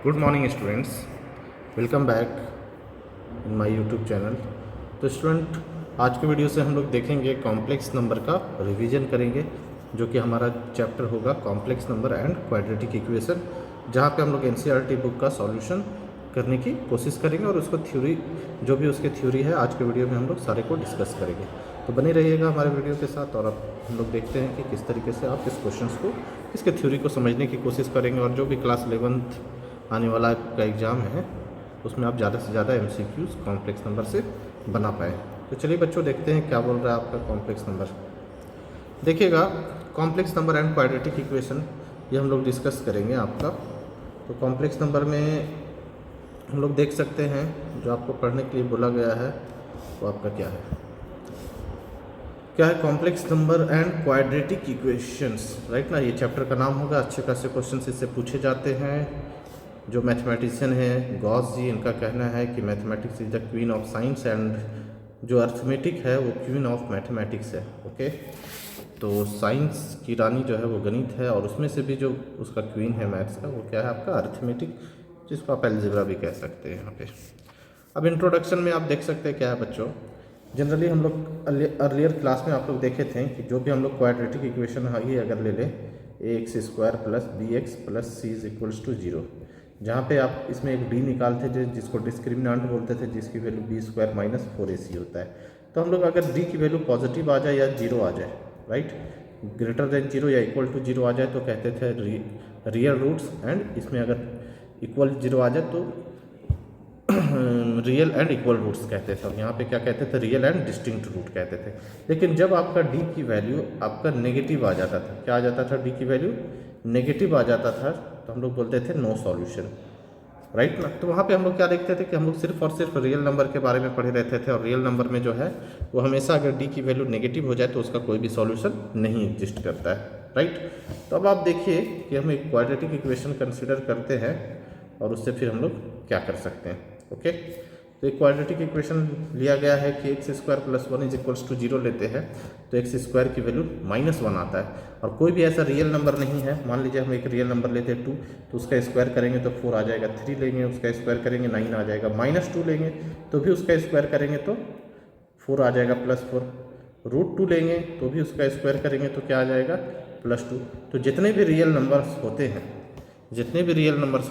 Good morning students, welcome back in my YouTube channel. तो student, आज के video से हम लोग देखेंगे कॉम्प्लेक्स नंबर का रिवीजन करेंगे, जो कि हमारा चैप्टर होगा complex number and quadratic equation, जहाँ पे हम लोग एनसीईआरटी बुक का सॉल्यूशन करने की कोशिश करेंगे और उसको थ्योरी, जो भी उसके थ्योरी है, आज के वीडियो में हम लोग सारे को डिस्कस करेंगे। तो बने रहिएगा हमारे वीडियो के साथ और अब हम लोग देखते हैं कि किस तरीके से आप इस क्वेश्चंस को, इसके थ्योरी को समझने की कोशिश करेंगे। और जो भी क्लास 11th आने वाला का एग्ज़ाम है उसमें आप ज़्यादा से ज़्यादा एमसीक्यूज़ कॉम्प्लेक्स नंबर से बना पाएँ। तो चलिए बच्चों, देखते हैं क्या बोल रहा है आपका कॉम्प्लेक्स नंबर। देखिएगा, complex number and quadratic equation ये हम लोग डिस्कस करेंगे आपका। तो कॉम्प्लेक्स नंबर में हम लोग देख सकते हैं जो आपको पढ़ने के लिए बोला गया है वो आपका क्या है complex number and quadratic equations, right ना। ये चैप्टर का नाम होगा। अच्छे खासे क्वेश्चंस इससे पूछे जाते हैं। जो मैथमेटिशियन है गॉस जी, इनका कहना है कि mathematics is the queen of science and जो अर्थमेटिक है वो क्वीन ऑफ मैथमेटिक्स है। ओके, तो साइंस की रानी जो है वो गणित है, और उसमें से भी जो उसका क्वीन है मैथ्स का वो क्या है आपका अर्थमेटिक, जिसको आप अलजेब्रा भी कह सकते हैं यहाँ पे। अब इंट्रोडक्शन में आप देख सकते हैं क्या है बच्चों। जनरली हम लोग अर्लियर क्लास में आप लोग देखे थे कि जो भी हम लोग क्वाड्रेटिक इक्वेशन ही अगर ले लें, a x square plus b x plus c is equals to 0, जहाँ पे आप इसमें एक डी निकालते थे जिसको डिस्क्रिमिनेंट बोलते थे, जिसकी value B square minus 4ac होता है। तो हम लोग अगर डी की वैल्यू पॉजिटिव आ जाए या 0 आ जाए, राइट, ग्रेटर देन 0 या इक्वल टू 0 आ जाए तो कहते थे रियल रूट्स, एंड इसमें अगर इक्वल 0 आ जाए तो रियल एंड इक्वल रूट्स कहते थे। और यहाँ पे क्या कहते थे, रियल एंड डिस्टिंक्ट रूट कहते थे। लेकिन जब आपका डी की वैल्यू आपका नेगेटिव आ जाता था, क्या आ जाता था, डी की वैल्यू नेगेटिव आ जाता था, तो हम लोग बोलते थे नो सॉल्यूशन, राइट ना। तो वहाँ पे हम लोग क्या देखते थे कि हम लोग सिर्फ और सिर्फ रियल नंबर के बारे में पढ़े रहते थे, और रियल नंबर में जो है वो हमेशा अगर डी की वैल्यू नेगेटिव हो जाए तो उसका कोई भी सॉल्यूशन नहीं एग्जिस्ट करता है, राइट। तो अब आप देखिए कि हम एक क्वाड्रेटिक इक्वेशन कंसिडर करते हैं और उससे फिर हम लोग क्या कर सकते हैं। ओके, तो एक क्वाड्रेटिक इक्वेशन लिया गया है कि x square plus 1 is equals to 0 लेते हैं तो एक्स स्क्वायर की वैल्यू -1 आता है, और कोई भी ऐसा रियल नंबर नहीं है। मान लीजिए हम एक रियल नंबर लेते हैं 2, तो उसका स्क्वायर करेंगे तो 4 आ जाएगा, 3 लेंगे उसका स्क्वायर करेंगे 9 आ जाएगा, -2 लेंगे तो भी उसका स्क्वायर करेंगे तो 4 आ जाएगा +4, √2 लेंगे तो भी उसका स्क्वायर करेंगे तो क्या आ जाएगा +2। तो जितने भी रियल नंबर्स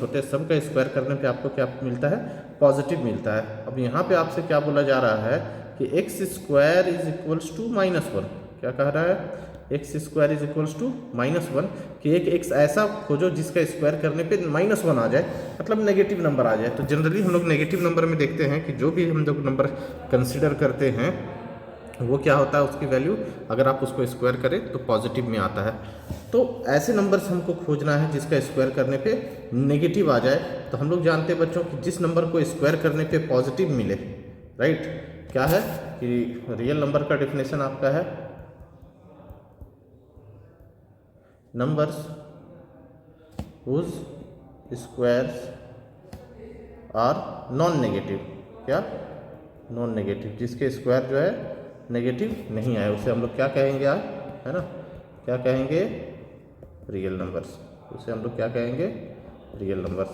होते हैं, सबका स्क्वायर करने पे आपको क्या मिलता है, पॉजिटिव मिलता है। अब यहाँ पे आपसे क्या बोला जा रहा है कि x square is equals to -1। क्या कह रहा है, x square is equals to -1, कि एक एक्स ऐसा खोजो जिसका स्क्वायर करने पे -1 आ जाए, मतलब नेगेटिव नंबर आ जाए। तो जनरली हम लोग नेगेटिव नंबर में देखते हैं कि जो भी हम लोग नंबर कंसिडर करते हैं वो क्या होता है, उसकी वैल्यू अगर आप उसको स्क्वायर करें तो पॉजिटिव में आता है। तो ऐसे नंबर्स हमको खोजना है जिसका स्क्वायर करने पे नेगेटिव आ जाए। तो हम लोग जानते हैं बच्चों कि जिस नंबर को स्क्वायर करने पे पॉजिटिव मिले, राइट, क्या है कि रियल नंबर का डेफिनेशन आपका है numbers whose squares are non negative. क्या, नॉन नेगेटिव, जिसके स्क्वायर जो है नेगेटिव नहीं आए उसे हम लोग क्या कहेंगे आज, है ना, क्या कहेंगे, रियल नंबर्स। उसे हम लोग क्या कहेंगे, रियल नंबर्स।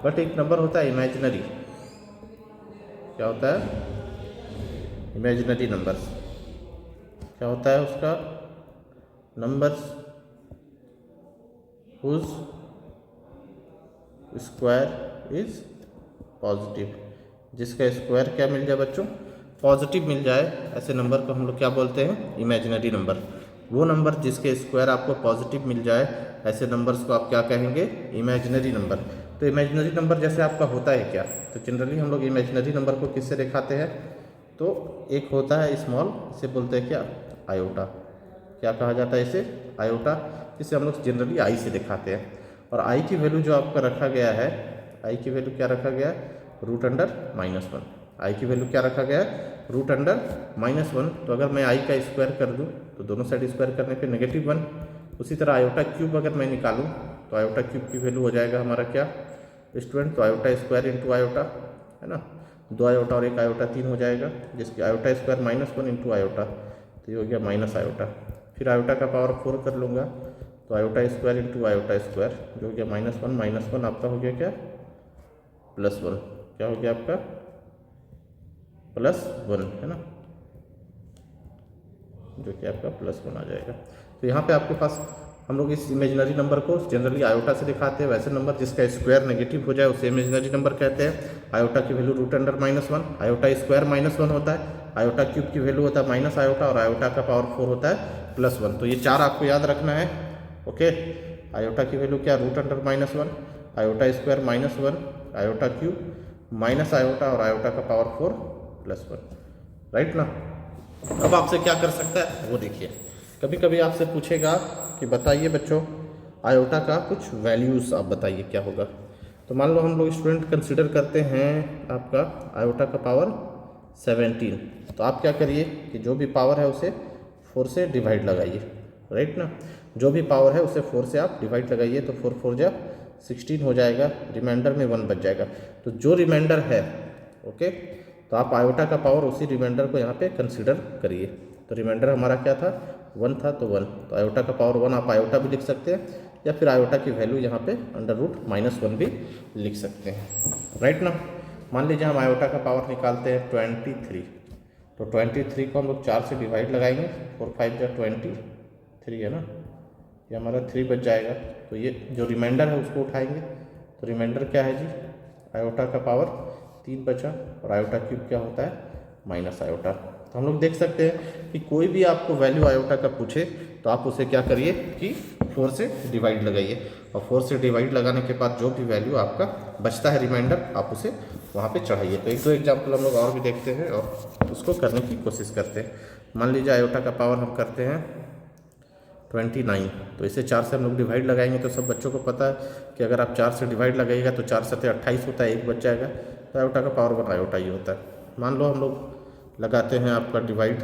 बट एक नंबर होता है इमेजिनरी, क्या होता है, इमेजिनरी नंबर्स। क्या होता है उसका, numbers whose square is positive, जिसका स्क्वायर क्या मिल जाए बच्चों, पॉजिटिव मिल जाए, ऐसे नंबर को हम लोग क्या बोलते हैं, इमेजिनरी नंबर। वो नंबर जिसके स्क्वायर आपको पॉजिटिव मिल जाए, ऐसे नंबर्स को आप क्या कहेंगे, इमेजिनरी नंबर। तो इमेजिनरी नंबर जैसे आपका होता है क्या, तो जनरली हम लोग इमेजिनरी नंबर को किससे दिखाते हैं, तो एक होता है स्मॉल, इसे बोलते हैं क्या, आयोटा। क्या कहा जाता है इसे, आयोटा, जिसे हम लोग जनरली आई से दिखाते हैं। और आई की वैल्यू जो आपका रखा गया है, आई की वैल्यू क्या रखा गया है, √1। आई की वैल्यू क्या रखा गया है, √1। तो अगर मैं आई का स्क्वायर कर दूं तो दोनों साइड स्क्वायर करने पे -1। उसी तरह आयोटा क्यूब अगर मैं निकालूं तो आयोटा क्यूब की वैल्यू हो जाएगा हमारा क्या स्टूडेंट, तो आयोटा स्क्वायर इंटू आयोटा, है ना, 2 आयोटा और 1 आयोटा 3 हो जाएगा, जिसकी आयोटा स्क्वायर -1 इंटू आयोटा, तो ये हो गया माइनस आयोटा। फिर आयोटा का पावर 4 कर लूँगा तो iota square into iota square जो हो गया -1 आपका हो गया क्या +1, क्या हो गया आपका +1 है ना, जो कि आपका +1 आ जाएगा। तो यहाँ पे आपके पास हम लोग इस इमेजिनरी नंबर को जनरली आयोटा से दिखाते हैं। वैसे नंबर जिसका स्क्वायर नेगेटिव हो जाए उसे इमेजिनरी नंबर कहते हैं। आयोटा की वैल्यू √(-1), आयोटा स्क्वायर -1 होता है, आयोटा क्यूब की वैल्यू होता है माइनस आयोटा, और आयोटा का पावर 4 होता है +1। तो ये 4 आपको याद रखना है। ओके, आयोटा की वैल्यू क्या √(-1), iota square -1, iota cube minus iota, और आयोटा का पावर 4 +1, राइट ना। अब आपसे क्या कर सकता है वो देखिए। कभी कभी आपसे पूछेगा कि बताइए बच्चों आयोटा का कुछ वैल्यूज़ आप बताइए क्या होगा। तो मान लो हम लोग स्टूडेंट कंसिडर करते हैं आपका आयोटा का पावर 17। तो आप क्या करिए कि जो भी पावर है उसे 4 से डिवाइड लगाइए, राइट ना। जो भी पावर है उसे 4 से आप डिवाइड लगाइए, तो 4 4 जा 16 हो जाएगा, रिमाइंडर में 1 बच जाएगा। तो जो रिमाइंडर है, ओके, तो आप आयोटा का पावर उसी रिमाइंडर को यहाँ पे कंसीडर करिए। तो रिमाइंडर हमारा क्या था 1 था, तो 1, तो आयोटा का पावर 1 आप आयोटा भी लिख सकते हैं, या फिर आयोटा की वैल्यू यहाँ पे √-1 भी लिख सकते हैं, राइट ना। मान लीजिए हम आयोटा का पावर निकालते हैं 23। तो 23 को हम लोग 4 से डिवाइड लगाएंगे, 4 5 जा 23 है ना, ये हमारा 3 बच जाएगा। तो ये जो रिमाइंडर है उसको उठाएंगे, तो रिमाइंडर क्या है जी, आयोटा का पावर 3 बचा, और आयोटा क्यूब क्या होता है माइनस आयोटा। तो हम लोग देख सकते हैं कि कोई भी आपको वैल्यू आयोटा का पूछे तो आप उसे क्या करिए कि 4 से डिवाइड लगाइए, और 4 से डिवाइड लगाने के बाद जो भी वैल्यू आपका बचता है रिमाइंडर, आप उसे वहाँ पे चढ़ाइए। तो एक दो एग्जाम्पल हम लोग और भी देखते हैं और उसको करने की कोशिश करते हैं। मान लीजिए आयोटा का पावर हम करते हैं 29। तो इसे 4 से हम लोग डिवाइड लगाएंगे, तो सब बच्चों को पता है कि अगर आप 4 से डिवाइड लगाइएगा तो 4 7 28 होता है, 1 बच जाएगा। तो आयोटा का पावर 1 आयोटा ही होता है। मान लो हम लोग लगाते हैं आपका डिवाइड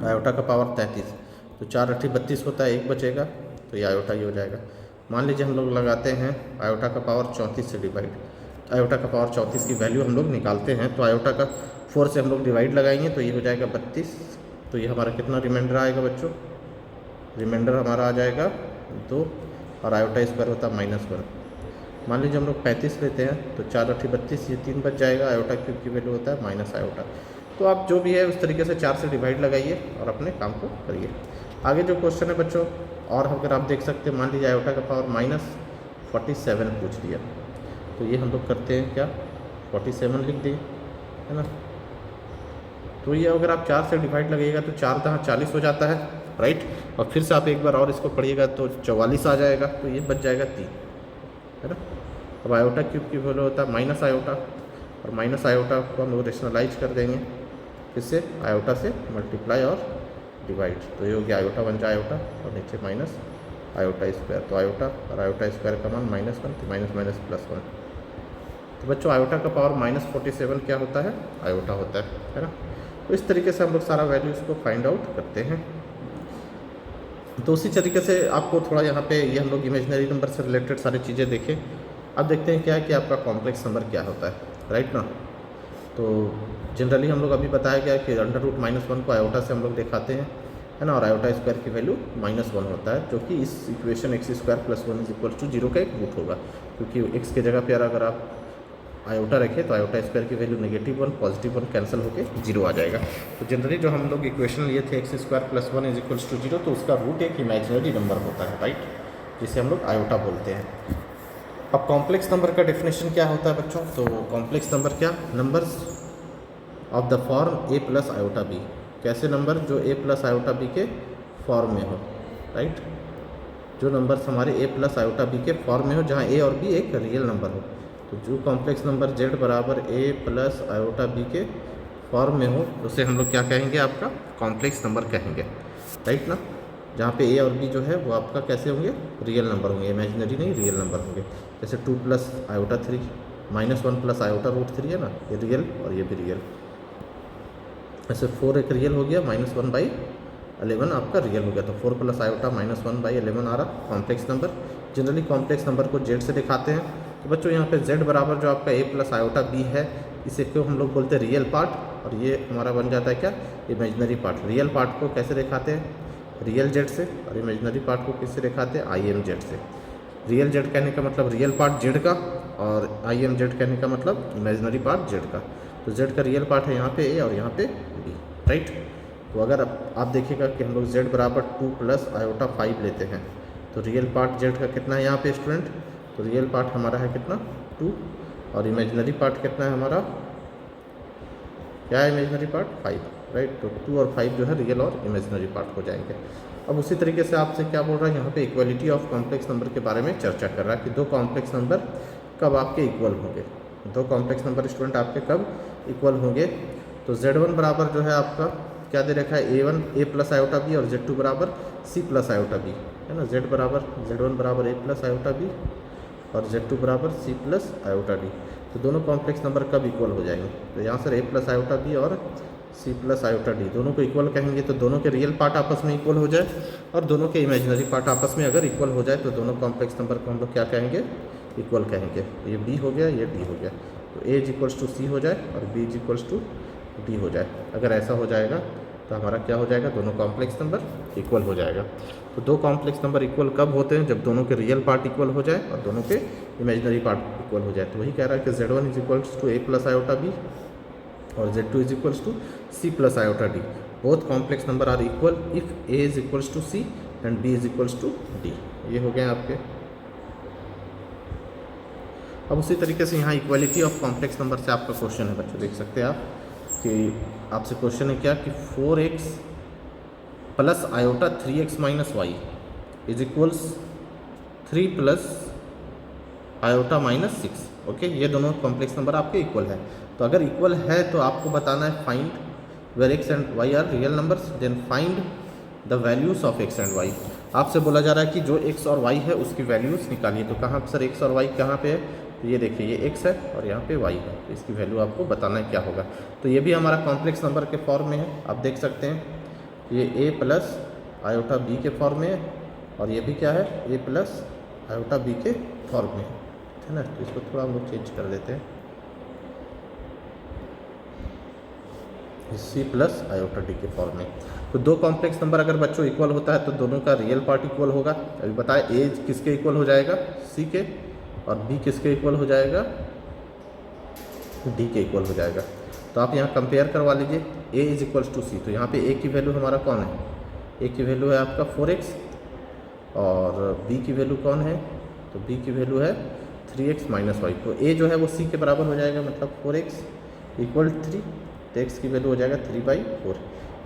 आयोटा का पावर 33, तो 4 8 32 होता है, 1 बचेगा, तो ये आयोटा ही हो जाएगा। मान लीजिए हम लोग लगाते हैं आयोटा का पावर 34 से डिवाइड, तो आयोटा का पावर 34 की वैल्यू हम लोग निकालते हैं, तो आयोटा का 4 से हम लोग डिवाइड लगाएंगे, तो ये हो जाएगा 32। तो ये हमारा कितना रिमाइंडर आएगा बच्चों, रिमाइंडर हमारा आ जाएगा 2, और आयोटा स्क्वायर होता है -1। मान लीजिए हम लोग 35 लेते हैं, तो 4 8 32, ये 3 बच जाएगा, आयोटा क्यूब की वैल्यू होता है माइनस आयोटा। तो आप जो भी है उस तरीके से 4 से डिवाइड लगाइए और अपने काम को करिए। आगे जो क्वेश्चन है बच्चों, और अगर आप देख सकते हैं, मान लीजिए आयोटा का पावर -47 पूछ दिया, तो ये हम लोग करते हैं क्या 47 लिख दिए, है ना। तो ये अगर आप 4 से डिवाइड लगाइएगा तो 4 दहा 40 हो जाता है, राइट। और फिर से आप एक बार और इसको पढ़िएगा तो 44 आ जाएगा, तो ये बच जाएगा 3, है ना। अब आयोटा क्यूब की वैल्यू होता है माइनस आयोटा, और माइनस आयोटा को हम लोग रेशनलाइज कर देंगे, इससे आयोटा से मल्टीप्लाई और डिवाइड, तो ये हो गया आयोटा 1 जा आयोटा, और नीचे माइनस आयोटा स्क्वायर। तो आयोटा और आयोटा स्क्वायर का मान -1, तो माइनस माइनस +1। तो बच्चों आयोटा का पावर -47 क्या होता है, आयोटा होता है ना। तो इस तरीके से हम लोग सारा वैल्यूज़ को फाइंड आउट करते हैं। तो उसी तरीके से आपको थोड़ा यहाँ पे ये हम लोग इमेजिनरी नंबर से रिलेटेड सारी चीज़ें देखें। अब देखते हैं क्या है कि आपका कॉम्प्लेक्स नंबर क्या होता है, राइट ना। तो जनरली हम लोग अभी बताया गया कि √-1 को आयोटा से हम लोग दिखाते हैं, है ना, और आयोटा स्क्वायर की वैल्यू -1 होता है, जो कि इस इक्वेशन x² + 1 = 0 का एक रूट होगा, क्योंकि x के जगह पर अगर आप आयोटा रखें तो आयोटा स्क्वायर की वैल्यू -1 +1 कैंसिल होकर 0 आ जाएगा। तो जनरली जो हम लोग इक्वेशन लिए थे x² + 1 = 0, तो उसका रूट एक इमेजिनरी नंबर होता है, राइट, जिसे हम लोग आयोटा बोलते हैं। अब कॉम्प्लेक्स नंबर का डेफिनेशन क्या होता है बच्चों, तो कॉम्प्लेक्स नंबर क्या, numbers of the form a + iota b, कैसे नंबर जो a + आयोटा b के फॉर्म में हो, राइट, जो नंबर्स हमारे a + आयोटा b के फॉर्म में हो, जहाँ a और b एक रियल नंबर हो। तो जो कॉम्प्लेक्स नंबर z बराबर a + आयोटा b के फॉर्म में हो, उसे हम लोग क्या कहेंगे, आपका कॉम्प्लेक्स नंबर कहेंगे, राइट ना। जहाँ पे a और b जो है वो आपका कैसे होंगे, रियल नंबर होंगे, इमेजिनरी नहीं, रियल नंबर होंगे। जैसे 2 + आयोटा 3, -1 + आयोटा √3 है ना, ये रियल और ये भी रियल। ऐसे 4 एक रियल हो गया, -1/11 आपका रियल हो गया, तो 4 + आयोटा -1/11 आ रहा complex number. Generally complex number को z से दिखाते हैं। तो बच्चों यहाँ पे z बराबर जो आपका a + आयोटा b है, इसे क्यों हम लोग बोलते हैं रियल पार्ट, और ये हमारा बन जाता है क्या, इमेजिनरी पार्ट। रियल पार्ट को कैसे दिखाते हैं, रियल z से, और इमेजिनरी पार्ट को किससे दिखाते हैं, IM z से। रियल z कहने का मतलब रियल पार्ट z का, और आई एम जेड कहने का मतलब इमेजिनरी पार्ट जेड का। तो जेड का रियल पार्ट है यहाँ पे ए और यहाँ पे बी, राइट। तो अगर आप देखिएगा कि हम लोग जेड बराबर 2 प्लस आयोटा 5 लेते हैं तो रियल पार्ट जेड का कितना है यहाँ पे स्टूडेंट, तो रियल पार्ट हमारा है कितना 2 और इमेजिनरी पार्ट कितना है हमारा, क्या है इमेजिनरी पार्ट 5, राइट। तो 2 और 5 जो है रियल और इमेजिनरी पार्ट हो जाएंगे। अब उसी तरीके से आपसे क्या बोल रहा है यहाँ पे इक्वलिटी ऑफ कॉम्प्लेक्स नंबर के बारे में चर्चा कर रहा है कि दो कॉम्प्लेक्स नंबर कब आपके इक्वल होंगे, दो कॉम्प्लेक्स नंबर स्टूडेंट आपके कब इक्वल होंगे। तो Z1 बराबर जो है आपका क्या दे रखा है A1 A plus iota b और Z2 बराबर C प्लस आयोटा बी, है ना। Z1 बराबर A प्लस आयोटा बी और Z2 बराबर C प्लस आयोटा डी। तो दोनों कॉम्प्लेक्स नंबर कब इक्वल हो जाएंगे, तो यहाँ से A प्लस आयोटा बी और C प्लस आयोटा डी दोनों को इक्वल कहेंगे तो दोनों के रियल पार्ट आपस में इक्वल हो जाए और दोनों के इमेजिनरी पार्ट आपस में अगर इक्वल हो जाए तो दोनों कॉम्प्लेक्स नंबर को हम लोग क्या कहेंगे, इक्वल कहेंगे। ये B हो गया, ये D हो गया। तो A is equals to C हो जाए और B is equals to D हो जाए। अगर ऐसा हो जाएगा तो हमारा क्या हो जाएगा, दोनों कॉम्प्लेक्स नंबर इक्वल हो जाएगा। तो दो कॉम्प्लेक्स नंबर इक्वल कब होते हैं, जब दोनों के रियल पार्ट इक्वल हो जाए और दोनों के इमेजिनरी पार्ट इक्वल हो जाए। तो वही कह रहा है कि Z1 is equals to A plus iota b और Z2 is equals to C plus iota d. Both complex number are equal if A is equals to C and B is equals to D। ये हो गए आपके। अब उसी तरीके से यहाँ इक्वलिटी ऑफ कॉम्प्लेक्स नंबर से आपका क्वेश्चन है बच्चों, देख सकते हैं आप कि आपसे क्वेश्चन है क्या कि 4x plus iota 3x minus y is equals 3 plus iota minus 6। Okay, ये दोनों कॉम्प्लेक्स नंबर आपके इक्वल है। तो अगर इक्वल है तो आपको बताना है find where x and y are real numbers then find the values of x and y। आपसे बोला जा रहा है कि जो x और y है उसकी वैल्यूज निकालिए। तो कहाँ सर x और y कहाँ पे है, तो ये देखिए ये x है और यहाँ पे y है, तो इसकी वैल्यू आपको बताना है क्या होगा। तो ये भी हमारा कॉम्प्लेक्स नंबर के फॉर्म में है, आप देख सकते हैं ये a प्लस आयोटा b के फॉर्म में है और ये भी क्या है a प्लस आयोटा b के फॉर्म में है ना। तो इसको थोड़ा हम लोग चेंज कर देते हैं, C प्लस आयोटा डी के फॉर्म में। तो दो कॉम्प्लेक्स नंबर अगर बच्चों इक्वल होता है तो दोनों का रियल पार्ट इक्वल होगा। अभी बताए A किसके इक्वल हो जाएगा, C के, और B किसके इक्वल हो जाएगा, D के इक्वल हो जाएगा। तो आप यहाँ कंपेयर करवा लीजिए A is equals to C। तो यहाँ पे A की वैल्यू हमारा कौन है, A की वैल्यू है आपका 4x और B की वैल्यू कौन है, तो B की वैल्यू है 3x माइनस वाई। तो A जो है वो C के बराबर हो जाएगा, मतलब 4x इक्वल 3, तो x की वैल्यू हो जाएगा 3/4।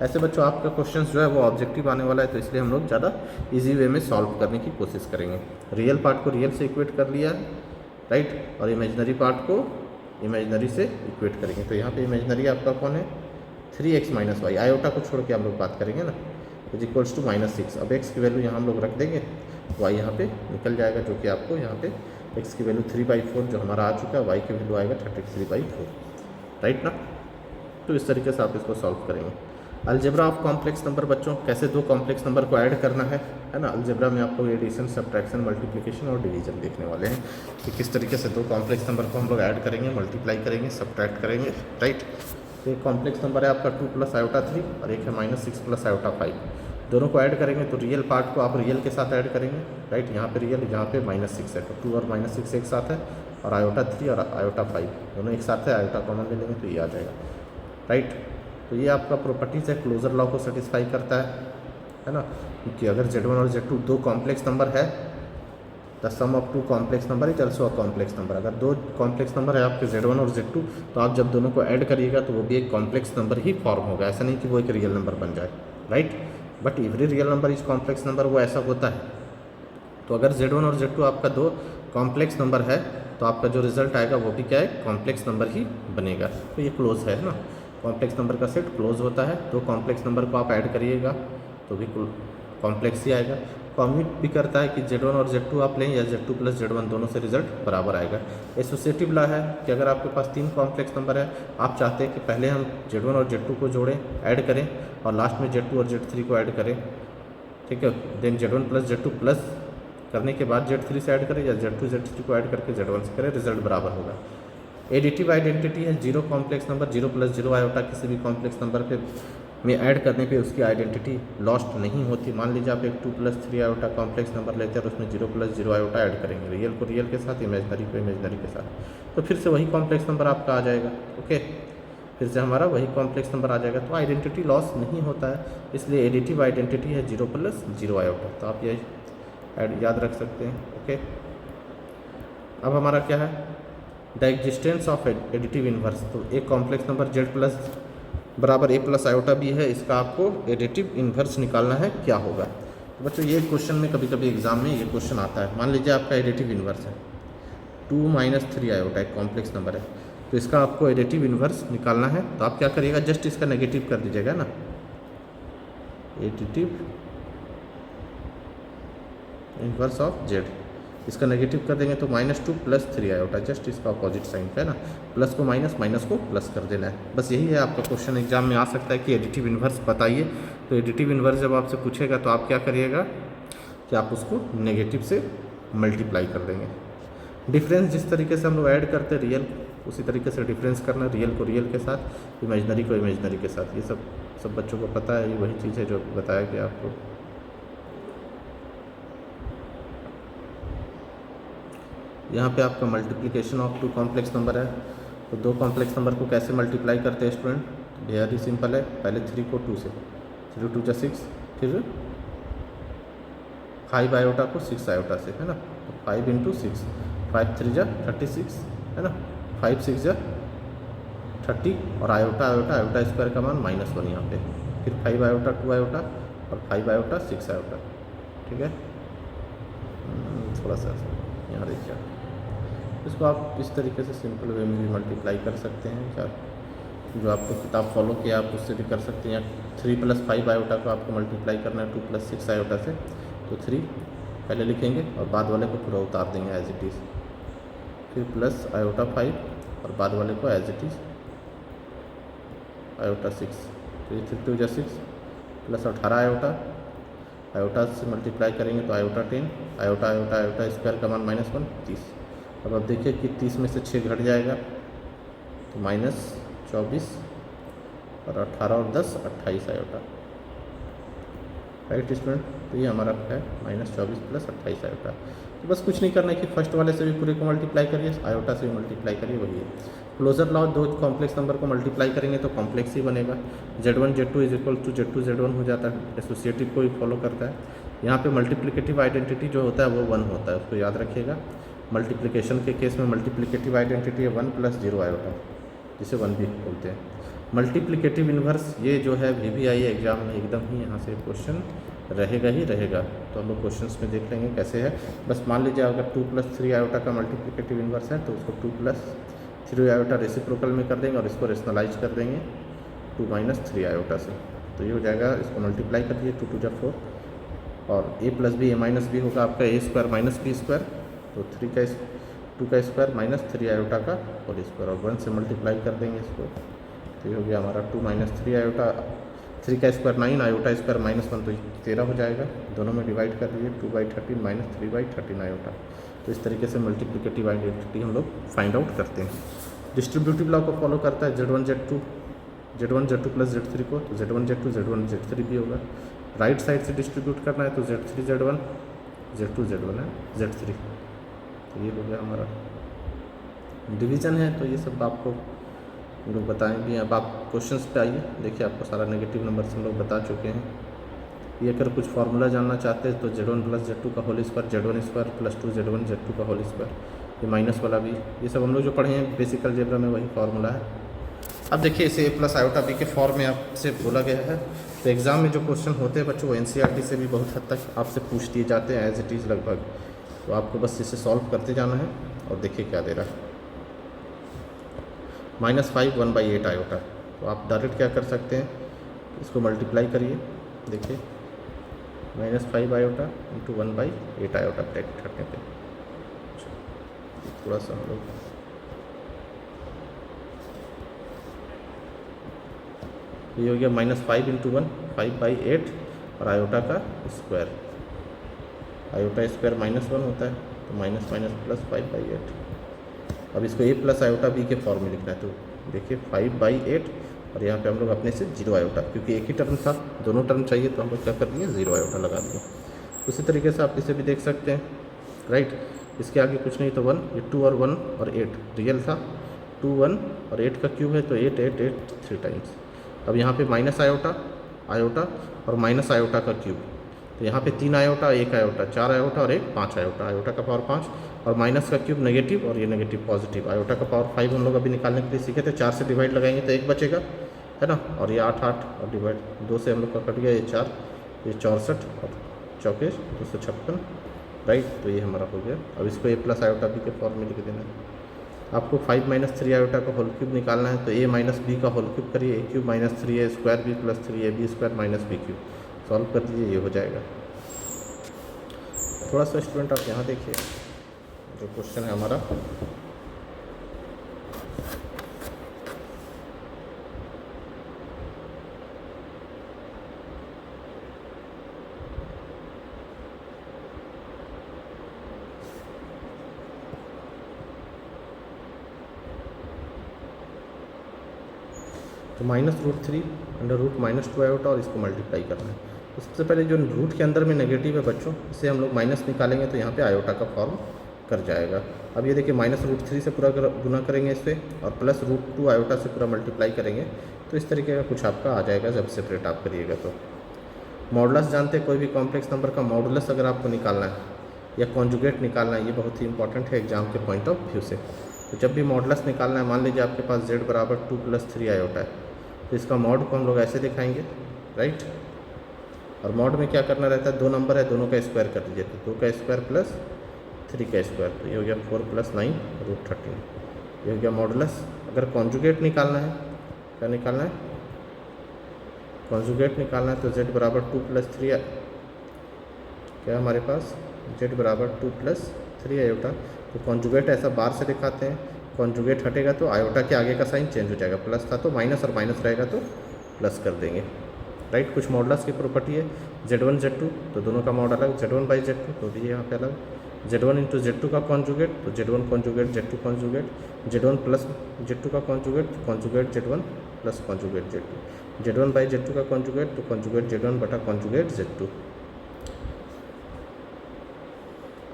ऐसे बच्चों आपका क्वेश्चन जो है वो ऑब्जेक्टिव आने वाला है, तो इसलिए हम लोग ज़्यादा इजी वे में सॉल्व करने की कोशिश करेंगे। रियल पार्ट को रियल से इक्वेट कर लिया, राइट, और इमेजिनरी पार्ट को इमेजिनरी से इक्वेट करेंगे। तो यहाँ पे इमेजिनरी आपका कौन है 3x माइनस वाई, आयोटा को छोड़ के हम लोग बात करेंगे ना, इज इक्वल्स टू -6। अब x की वैल्यू यहाँ हम लोग रख देंगे, y यहाँ पे निकल जाएगा, जो कि आपको यहाँ पे x की वैल्यू 3/4 जो हमारा आ चुका है, y की वैल्यू आएगा 33/4, राइट ना। तो इस तरीके से आप इसको सॉल्व करेंगे। अलजेब्रा ऑफ कॉम्प्लेक्स नंबर बच्चों, कैसे दो कॉम्प्लेक्स नंबर को ऐड करना है ना। अलजेब्रा में आपको एडिशन, सब्ट्रैक्शन, मल्टीप्लिकेशन और डिवीजन देखने वाले हैं कि किस तरीके से दो कॉम्प्लेक्स नंबर को हम लोग ऐड करेंगे, मल्टीप्लाई करेंगे, सब्ट्रैक्ट करेंगे, राइट। तो एक कॉम्प्लेक्स नंबर है आपका 2 प्लस आयोटा 3 और एक है -6 प्लस आयोटा 5। दोनों को ऐड करेंगे तो रियल पार्ट को आप रियल के साथ ऐड करेंगे, राइट। यहाँ पे रियल, यहाँ पे -6 है, तो 2 और -6 एक साथ है और आयोटा 3 और आयोटा 5 दोनों एक साथ है, आयोटा कॉमन ले लेंगे तो ये आ जाएगा, राइट। तो ये आपका प्रॉपर्टीज़ है, क्लोजर लॉ को सेटिस्फाई करता है ना, क्योंकि अगर Z1 और Z2 दो कॉम्प्लेक्स नंबर है, the sum of two complex number is also a complex number. अगर दो कॉम्प्लेक्स नंबर है आपके Z1 और Z2, तो आप जब दोनों को ऐड करिएगा तो वो भी एक कॉम्प्लेक्स नंबर ही फॉर्म होगा, ऐसा नहीं कि वो एक रियल नंबर बन जाए, right. But every real number is complex number, वो ऐसा होता है। तो अगर Z1 और Z2 आपका दो कॉम्प्लेक्स नंबर है तो आपका जो रिजल्ट आएगा वो भी क्या है, कॉम्प्लेक्स नंबर ही बनेगा। तो ये क्लोज है ना, कॉम्प्लेक्स नंबर का सेट क्लोज होता है। दो कॉम्प्लेक्स नंबर को आप ऐड करिएगा तो भी कॉम्प्लेक्स ही आएगा। कॉम्यूट भी करता है कि Z1 और Z2 आप लें या Z2 प्लस Z1 दोनों से रिजल्ट बराबर आएगा। एसोसिएटिव लॉ है कि अगर आपके पास तीन कॉम्प्लेक्स नंबर है, आप चाहते हैं कि पहले हम Z1 और Z2 को जोड़ें, ऐड करें और लास्ट में Z2 और Z3 को ऐड करें, ठीक है। Then Z1 plus Z2 plus करने के बाद Z3 से ऐड करें या Z2 Z3 को ऐड करके Z1 से करें, रिजल्ट बराबर होगा। एडिटिव आइडेंटिटी है, जीरो कॉम्प्लेक्स नंबर, 0 + 0 आयोटा किसी भी कॉम्प्लेक्स नंबर पे में ऐड करने पे उसकी आइडेंटिटी लॉस्ट नहीं होती। मान लीजिए आप एक 2 + 3 आयोटा कॉम्प्लेक्स नंबर लेते हैं और उसमें 0 + 0 आयोटा ऐड करेंगे, रियल को रियल के साथ, इमेजनरी को इमेजनरी के साथ, तो फिर से वही कॉम्प्लेक्स नंबर आपका आ जाएगा। ओके, फिर से हमारा वही कॉम्प्लेक्स नंबर आ जाएगा, तो आइडेंटिटी लॉस नहीं होता है, इसलिए एडिटिव आइडेंटिटी है 0 + 0 आयोटा। तो आप ये याद रख सकते हैं। ओके, अब हमारा क्या है, the existence of additive inverse. तो एक कॉम्प्लेक्स नंबर z प्लस बराबर a प्लस आयोटा भी है, इसका आपको एडिटिव इन्वर्स निकालना है, क्या होगा। तो बच्चों ये क्वेश्चन में कभी कभी एग्जाम में ये क्वेश्चन आता है। मान लीजिए आपका एडिटिव इन्वर्स है 2 - 3 आयोटा, एक कॉम्प्लेक्स नंबर है, तो इसका आपको एडिटिव इन्वर्स निकालना है। तो आप क्या करिएगा, जस्ट इसका नेगेटिव कर दीजिएगा ना, एडिटिव इन्वर्स ऑफ z, इसका नेगेटिव कर देंगे तो -2 + 3 आयोटा, जस्ट इसका अपोजिट साइन है ना, प्लस को माइनस, माइनस को प्लस कर देना है। बस यही है आपका क्वेश्चन एग्जाम में आ सकता है कि एडिटिव इन्वर्स बताइए। तो एडिटिव इन्वर्स जब आपसे पूछेगा तो आप क्या करिएगा कि आप उसको नेगेटिव से मल्टीप्लाई कर देंगे। डिफरेंस जिस तरीके से हम लोग ऐड करते हैं रियल, उसी तरीके से डिफरेंस करना, रियल को रियल के साथ, इमेजनरी को इमेजनरी के साथ। ये सब बच्चों को पता है, ये वही चीज़ है जो बताया गया आपको। यहाँ पे आपका मल्टीप्लिकेशन ऑफ 2 कॉम्प्लेक्स नंबर है, तो 2 कॉम्प्लेक्स नंबर को कैसे मल्टीप्लाई करते हैं स्टूडेंट, वेरी सिंपल है। पहले 3 को 2 से, 3 × 2 = 6, फिर 5 आयोटा को 6 आयोटा से, है ना, तो 5 × 6, 5 × 3 = 36, है ना, 5 × 6 = 30, और आयोटा आयोटा आयोटा स्क्वायर का मान -1 यहाँ पे, फिर 5 आयोटा 2 आयोटा और 5 आयोटा 6 आयोटा। ठीक है, थोड़ा सा यहाँ देखिए, इसको आप इस तरीके से सिंपल वे में भी मल्टीप्लाई कर सकते हैं। क्या जो आपको किताब फॉलो किया आप उससे भी कर सकते हैं। 3 + 5 आयोटा को आपको मल्टीप्लाई करना है 2 + 6 आयोटा से, तो 3 पहले लिखेंगे और बाद वाले को पूरा उतार देंगे एज इट इज़, फिर प्लस आयोटा 5 और बाद वाले को एज इट इज़ आयोटा 6, तो ये 3 × 2 = 6 प्लस 18 आयोटा, आयोटा से मल्टीप्लाई करेंगे तो iota 10, iota iota iota square का मान -1, 30। अब आप देखिए कि 30 में से 6 घट जाएगा तो -24 और 18 और 10 28 आयोटा, राइट स्टूडेंट। तो ये हमारा है -24 + 28 आयोटा। तो बस कुछ नहीं करना है कि फर्स्ट वाले से भी पूरे को मल्टीप्लाई करिए, आयोटा से भी मल्टीप्लाई करिए, वही है क्लोजर लॉ। 2 कॉम्प्लेक्स नंबर को मल्टीप्लाई करेंगे तो कॉम्प्लेक्स ही बनेगा, Z1 Z2 = Z2 Z1 हो जाता है, एसोसिएटिव को ही फॉलो करता है। यहाँ पे मल्टीप्लिकेटिव आइडेंटिटी जो होता है वो 1 होता है, उसको याद रखिएगा। मल्टीप्लिकेशन के केस में मल्टीप्लिकेटिव आइडेंटिटी है 1 + 0 आयोटा, जिसे 1 भी बोलते हैं। मल्टीप्लिकेटिव इन्वर्स ये जो है VBI एग्जाम में एकदम ही यहाँ से क्वेश्चन रहेगा ही रहेगा। तो हम लोग क्वेश्चंस में देख लेंगे कैसे है। बस मान लीजिए अगर 2 + 3 आयोटा का मल्टीप्लिकेटिव इन्वर्स है तो उसको 2 + 3 आयोटा रेसिप्रोकल में कर देंगे और इसको रेशनलाइज कर देंगे 2 - 3 आयोटा से, तो ये हो जाएगा। इसको मल्टीप्लाई कर दिए 2 × 2 = 4 और a + b a - b होगा आपका a² - b², तो 2 का स्क्वायर -3 आयोटा का होल स्क्वायर, और 1 से मल्टीप्लाई कर देंगे इसको, तो ये हो गया हमारा 2 - 3 आयोटा, 3 का स्क्वायर 9 आयोटा स्क्वायर -1 तो 13 हो जाएगा। दोनों में डिवाइड कर दीजिए 2/13 - 3/13 आयोटा। तो इस तरीके से मल्टीप्लिकेटिव आइडेंटिटी हम लोग फाइंड आउट करते हैं। डिस्ट्रीब्यूटिव लॉ को फॉलो करता है Z1 Z2 + Z3 को, तो Z1 Z2 Z1 Z3 भी होगा। राइट साइड से डिस्ट्रीब्यूट करना है तो Z3 Z1 Z2 Z1 है Z3, तो ये हो गया हमारा डिवीज़न है। तो ये सब आपको हम लोग बताएं भी। अब आप क्वेश्चंस पे आइए, देखिए आपको सारा नेगेटिव नंबर हम लोग बता चुके हैं। ये अगर कुछ फार्मूला जानना चाहते हैं तो Z1 + Z2 का whole square, Z1² + 2 Z1 Z2 का होल स्क्वायर, ये माइनस वाला भी, ये सब हम लोग जो पढ़े हैं बेसिक अलजेब्रा में वही फार्मूला है। अब देखिए इसे a + आयोटा b के फॉर्म में आपसे बोला गया है। तो एग्ज़ाम में जो क्वेश्चन होते हैं बच्चों वो NCERT से भी बहुत हद तक आपसे पूछ दिए जाते हैं एज इट इज़ लगभग। तो आपको बस इसे सॉल्व करते जाना है और देखिए क्या दे रहा है। -5 1/8 आयोटा, तो आप डायरेक्ट क्या कर सकते हैं, इसको मल्टीप्लाई करिए, देखिए -5 आयोटा × 1/8 आयोटा ब्रैकेट हटने पे। थोड़ा सा हम लोग ये हो गया -5 × 1 5/8 और आयोटा का स्क्वायर, आयोटा स्क्वायर -1 होता है तो माइनस प्लस 5/8। अब इसको a + आयोटा b के फॉर्म में लिखना है, तो देखिए 5/8 और यहाँ पे हम लोग अपने से 0 आयोटा, क्योंकि एक ही टर्म था, दोनों टर्म चाहिए तो हम लोग क्या कर दिए 0 आयोटा लगा दिए। उसी तरीके से आप इसे भी देख सकते हैं, राइट। इसके आगे कुछ नहीं तो 1, ये 2 और 1 और 8 रियल था, 2 1 और 8 का क्यूब है तो 8 8 8 3 टाइम्स। अब यहाँ पे माइनस आयोटा, आयोटा और माइनस आयोटा का क्यूब, तो यहाँ पे 3 आयोटा, 1 आयोटा, 4 आयोटा और 1 5 आयोटा, आयोटा का पावर 5 और माइनस का क्यूब नेगेटिव और ये नेगेटिव पॉजिटिव, आयोटा का पावर 5 हम लोग अभी निकालने के लिए सीखे थे। 4 से डिवाइड लगाएंगे तो 1 बचेगा, है ना, और ये 8 8 और डिवाइड 2 से हम लोग का कट गया, ये 4, ये 64 और चौके 256, राइट। तो ये हमारा हो गया। अब इसको ए प्लस आयोटा बी के फॉर्म में लिख देना है। आपको 5 माइनस 3 आयोटा का होल क्यूब निकालना है, तो ए माइनस बी का होल क्यूब करिए, a cube minus 3 a square b plus 3 a b square minus b cube, solve कर दीजिए, ये हो जाएगा। थोड़ा सा स्टूडेंट आप यहाँ देखिए जो क्वेश्चन है हमारा, तो -√3 √-2 आयोटा और इसको मल्टीप्लाई करना है। तो सबसे पहले जो रूट के अंदर में नेगेटिव है बच्चों, इसे हम लोग माइनस निकालेंगे तो यहाँ पे आयोटा का फॉर्म कर जाएगा। अब ये देखिए -√3 से पूरा गुना करेंगे इससे और प्लस √2 आयोटा से पूरा मल्टीप्लाई करेंगे, तो इस तरीके का कुछ आपका आ जाएगा जब सेपरेट आप करिएगा। तो मॉडुलस जानते हैं, कोई भी कॉम्प्लेक्स नंबर का मॉडुलस अगर आपको निकालना है या कॉन्जुगेट निकालना है, ये बहुत ही इंपॉर्टेंट है एग्जाम के पॉइंट ऑफ व्यू से। तो जब भी मॉडुलस निकालना है, मान लीजिए आपके पास z बराबर 2 + 3 आयोटा है, तो इसका मॉड को हम लोग ऐसे दिखाएंगे, राइट। और मॉड में क्या करना रहता है, 2 नंबर है, दोनों का स्क्वायर कर दीजिए, तो 2 का स्क्वायर प्लस 3 का स्क्वायर, तो ये हो गया 4 + 9 √13, ये हो गया मॉडुलस। अगर कॉन्जुगेट निकालना है, क्या निकालना है, कॉन्जुगेट निकालना है, तो z बराबर 2 + 3 क्या हमारे पास z बराबर 2 + 3 आयोटा। तो कॉन्जुगेट ऐसा बार से दिखाते हैं, कॉन्जुगेट हटेगा तो आयोटा के आगे का साइन चेंज हो जाएगा, प्लस था तो माइनस और माइनस रहेगा तो प्लस कर देंगे, राइट। कुछ मॉडुलस की प्रॉपर्टी है, z1 z2 तो दोनों का मॉड अलग, z1/z2 तो भी यहाँ पे अलग, z1 × z2 का कॉन्जुगेट तो z1 conjugate z2 conjugate, z1 + z2 का conjugate conjugate z1 + conjugate z2, z1/z2 का कॉन्जुगेट तो कॉन्जुगेट z1 बटा कॉन्जुगेट z2।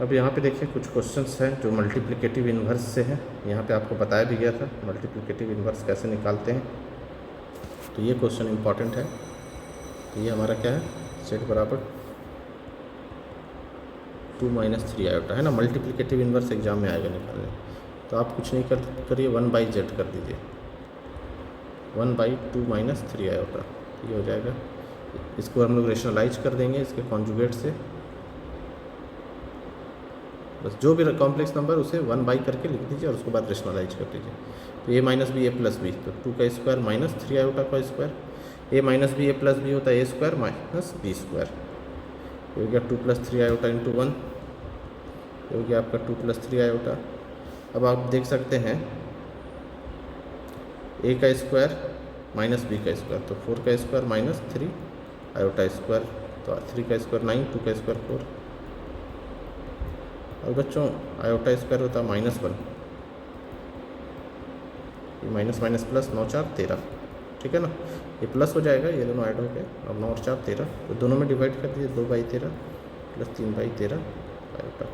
अब यहाँ पे देखिए कुछ क्वेश्चंस हैं जो मल्टीप्लिकेटिव इन्वर्स से हैं, यहाँ पे आपको बताया भी गया था मल्टीप्लिकेटिव इन्वर्स कैसे निकालते हैं, तो ये क्वेश्चन इंपॉर्टेंट है। तो ये हमारा क्या है, z बराबर 2 - 3 आयोटा है ना, मल्टीप्लिकेटिव इन्वर्स एग्जाम में आएगा निकालने। तो आप कुछ नहीं करिए, 1/z कर दीजिए, 1/2 - 3 आयोटा, ये हो जाएगा। इसको हम लोग रेशनलाइज कर देंगे इसके कॉन्जुगेट से, बस जो भी कॉम्प्लेक्स नंबर उसे 1 करके लिख दीजिए और उसके बाद रेशनलाइज कर दीजिए। तो a - b a + b, तो 2 का स्क्वायर माइनस 3 आयोटा का square, a - b a + b होता है a² - b², ये हो गया 2 + 3 आयोटा × 1, ये हो गया आपका 2 + 3 आयोटा। अब आप देख सकते हैं a का स्क्वायर माइनस b का स्क्वायर, तो 4 का स्क्वायर माइनस 3 आयोटा स्क्वायर, तो 3 का स्क्वायर 9, 2 का स्क्वायर 4, और बच्चों आयोटा स्क्वायर होता है -1, ये माइनस माइनस प्लस 9 4 13, ठीक है ना, ये प्लस हो जाएगा, ये दोनों ऐड हो गए, और 9 और 4 13, तो दोनों में डिवाइड कर दीजिए, 2/13 + 3/13 आयोटा,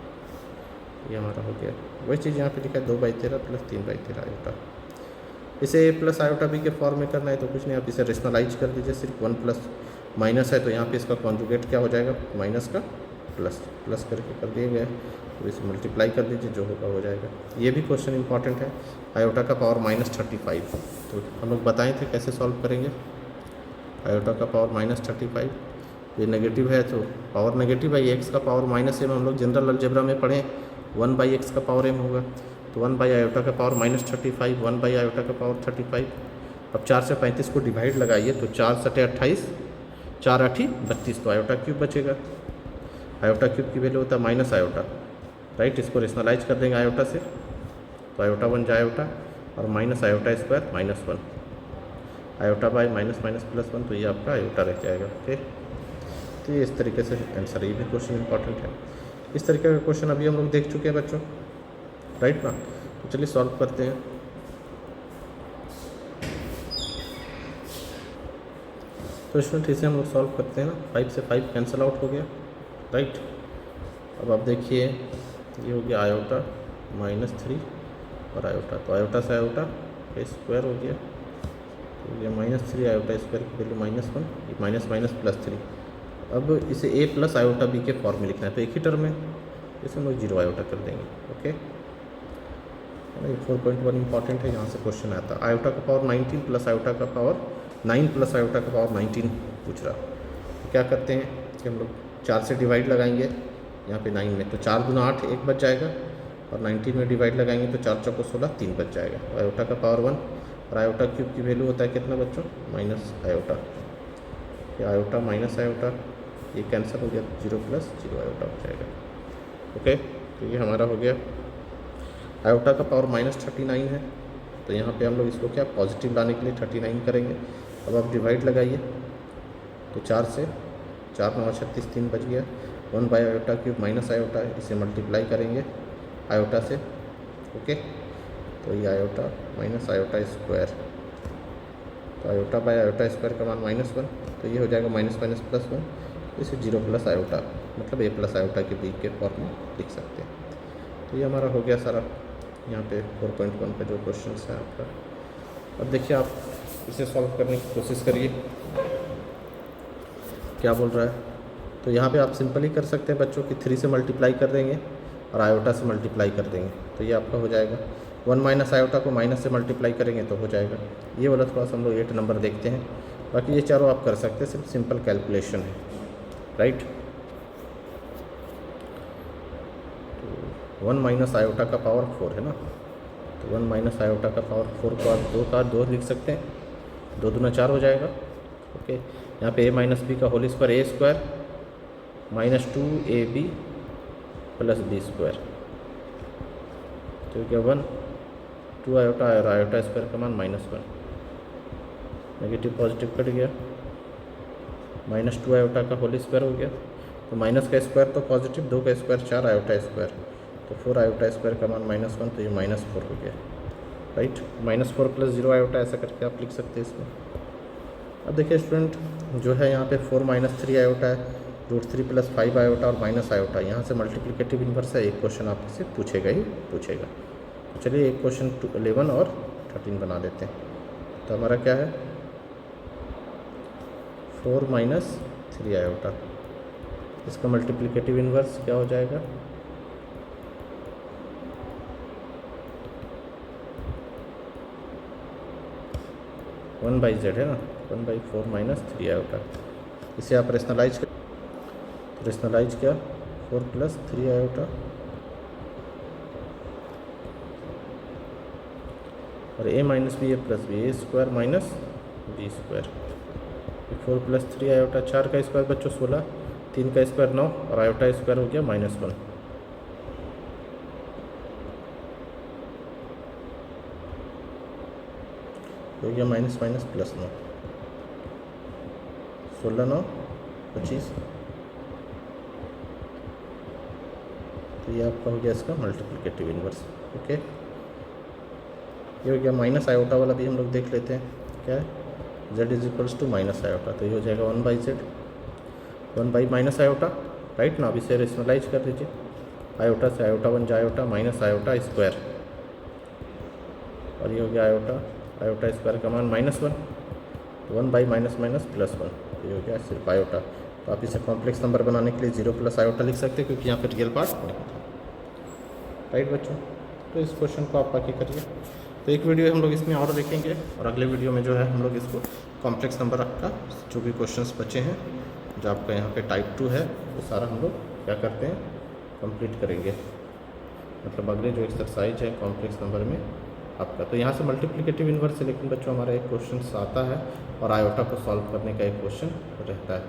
ये हमारा हो गया। वही चीज़ यहाँ पे लिखा है 2/13 + 3/13 आयोटा। इसे a + आयोटा b के फॉर्म में करना है तो कुछ नहीं, आप इसे रेशनलाइज कर दीजिए, सिर्फ 1 प्लस माइनस है तो यहाँ पे इसका कॉन्जुगेट क्या हो जाएगा, माइनस का प्लस करके कर दिया गया है, तो इसे मल्टीप्लाई कर दीजिए, जो होगा हो जाएगा। ये भी क्वेश्चन इंपॉर्टेंट है, आयोटा का पावर -35, तो हम लोग बताए थे कैसे सॉल्व करेंगे। आयोटा का पावर -35, ये नेगेटिव है तो पावर नेगेटिव है, ये x का पावर -m हम लोग जनरल अलजेब्रा में पढ़ें 1/x का पावर m होगा, तो 1/आयोटा का पावर -35, 1/आयोटा का पावर 35। अब 4 से 35 को डिवाइड लगाइए तो 4 × 28, 4 × 8 = 32, तो आयोटा क्यूब बचेगा। आयोटा क्यूब की वैल्यू होता है माइनस आयोटा, राइट। इसको रेशनलाइज कर देंगे आयोटा से, तो आयोटा बन जाए आयोटा, और minus iota square -1, iota bye minus minus +1, तो ये आपका आयोटा रह जाएगा, ओके। तो ये इस तरीके से आंसर, ये भी क्वेश्चन इंपॉर्टेंट है। इस तरीके का क्वेश्चन अभी हम लोग देख चुके हैं बच्चों, राइट ना। तो चलिए सॉल्व करते हैं। तो स्टूडेंट इसे हम लोग सॉल्व करते हैं ना, 5 से 5 कैंसिल आउट हो गया, राइट। अब आप देखिए ये हो गया आयोटा -3 और आयोटा, तो आयोटा से आयोटा का स्क्वायर हो गया, तो ये -3 आयोटा स्क्वायर की वैल्यू -1, ये माइनस माइनस +3। अब इसे a प्लस आयोटा b के फॉर्म में लिखना है, तो एक ही टर्म में इसे हम लोग 0 आयोटा कर देंगे। ओके, 4.1 इंपॉर्टेंट है, यहाँ से क्वेश्चन आता है। आयोटा का पावर 19 प्लस आयोटा का पावर 9 प्लस आयोटा का पावर 19 पूछ रहा। तो क्या करते हैं कि हम लोग 4 से डिवाइड लगाएंगे यहाँ पे 9 में, तो 4 गुना 8 1 बच जाएगा, और 19 में डिवाइड लगाएंगे तो 4 चौको 16 3 बच जाएगा। तो आयोटा का पावर 1 और आयोटा क्यूब की वैल्यू होता है कितना बच्चों, माइनस आयोटा, ये आयोटा माइनस आयोटा, ये कैंसिल हो गया, 0 प्लस 0 आयोटा हो जाएगा। ओके, तो ये हमारा हो गया। आयोटा का पावर -39 है, तो यहाँ पे हम लोग इसको क्या पॉजिटिव लाने के लिए 39 करेंगे। अब आप डिवाइड लगाइए, तो 4 से 4 9 36 3 बच गया। 1 by iota cube minus iota, इसे मल्टीप्लाई करेंगे आयोटा से। ओके, तो ये आयोटा माइनस आयोटा स्क्वायर, तो आयोटा बाई आयोटा स्क्वायर का मान -1, तो ये हो जाएगा माइनस माइनस +1, इसे 0 प्लस आयोटा मतलब a प्लस आयोटा के b के फॉर्म में लिख सकते हैं। तो ये हमारा हो गया सारा यहाँ पे 4.1 का जो क्वेश्चन है आपका। अब देखिए आप इसे सॉल्व करने की कोशिश करिए, क्या बोल रहा है। तो यहाँ पे आप सिंपल ही कर सकते हैं बच्चों कि 3 से मल्टीप्लाई कर देंगे और आयोटा से मल्टीप्लाई कर देंगे, तो ये आपका हो जाएगा। 1 माइनस आयोटा को माइनस से मल्टीप्लाई करेंगे तो हो जाएगा। ये वाला थोड़ा सा हम लोग 8 नंबर देखते हैं, बाकी ये चारों आप कर सकते हैं, सिर्फ सिंपल कैलकुलेशन है, राइट। 1 माइनस आयोटा का पावर 4 है ना, तो 1 माइनस आयोटा का पावर 4 को आप 2 लिख सकते हैं, 2 दूना 4 हो जाएगा। ओके, यहाँ पे a माइनस बी का whole square a square -2ab plus b square, तो क्या 1 2 आयोटा और आयोटा स्क्वायर का मान -1, नेगेटिव पॉजिटिव कट गया, -2 आयोटा का होल स्क्वायर हो गया, तो माइनस का स्क्वायर तो पॉजिटिव, 2 का स्क्वायर 4 आयोटा स्क्वायर, तो 4 आयोटा स्क्वायर का मान -1, तो ये -4 हो गया, राइट। -4 + 0 आयोटा ऐसा करके आप लिख सकते हैं इसमें। अब देखिए स्टूडेंट जो है यहाँ पे 4 - 3 आयोटा है, √3 + 5 आयोटा और माइनस आयोटा, यहाँ से मल्टीप्लिकेटिव इन्वर्स है, एक क्वेश्चन आपसे पूछेगा ही पूछेगा। तो चलिए एक क्वेश्चन 11 और 13 बना देते हैं। तो हमारा क्या है 4 - 3 आयोटा, इसका मल्टीप्लिकेटिव इन्वर्स क्या हो जाएगा 1/z है ना, 1/4 - 3 आयोटा। इसे आप रेशनलाइज कर, रेशनलाइज क्या 4 + 3 आयोटा और a - b a + b, a square minus b square, 4 + 3 iota, 4 का स्क्वायर बच्चों 16, 3 का स्क्वायर 9 और आयोटा स्क्वायर हो गया -1, हो गया माइनस +9, 16 9 25, तो ये आपका हो गया इसका मल्टीप्लिकेटिव इन्वर्स। ओके, ये हो गया। माइनस आयोटा वाला भी हम लोग देख लेते हैं, क्या है z = माइनस आयोटा, तो ये हो जाएगा 1/z, 1 माइनस आयोटा, राइट ना। अब इसे रेशनलाइज कर दीजिए, आयोटा से iota 1 iota minus iota square, और ये हो गया आयोटा, आयोटा स्क्वायर का मान -1, 1 बाई -1 +1, ये हो गया सिर्फ आयोटा। तो आप इसे कॉम्प्लेक्स नंबर बनाने के लिए 0 प्लस आयोटा लिख सकते हैं, क्योंकि यहाँ पे रियल पार्ट नहीं था, राइट बच्चों। तो इस क्वेश्चन को आप बाकी करिए। तो एक वीडियो हम लोग इसमें और देखेंगे, और अगले वीडियो में जो है हम लोग इसको कॉम्प्लेक्स नंबर का जो भी क्वेश्चंस बचे हैं, जो आपका यहाँ पे टाइप 2 है, वो सारा हम लोग क्या करते हैं कंप्लीट करेंगे, मतलब अगले जो एक्सरसाइज है कॉम्प्लेक्स नंबर में आपका। तो यहाँ से मल्टीप्लिकेटिव इन्वर्स है, लेकिन बच्चों हमारा एक क्वेश्चन आता है और आयोटा को सॉल्व करने का एक क्वेश्चन रहता है।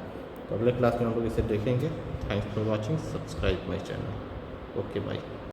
तो अगले क्लास में हम लोग इसे देखेंगे। Thanks for watching, subscribe my channel. Okay bye.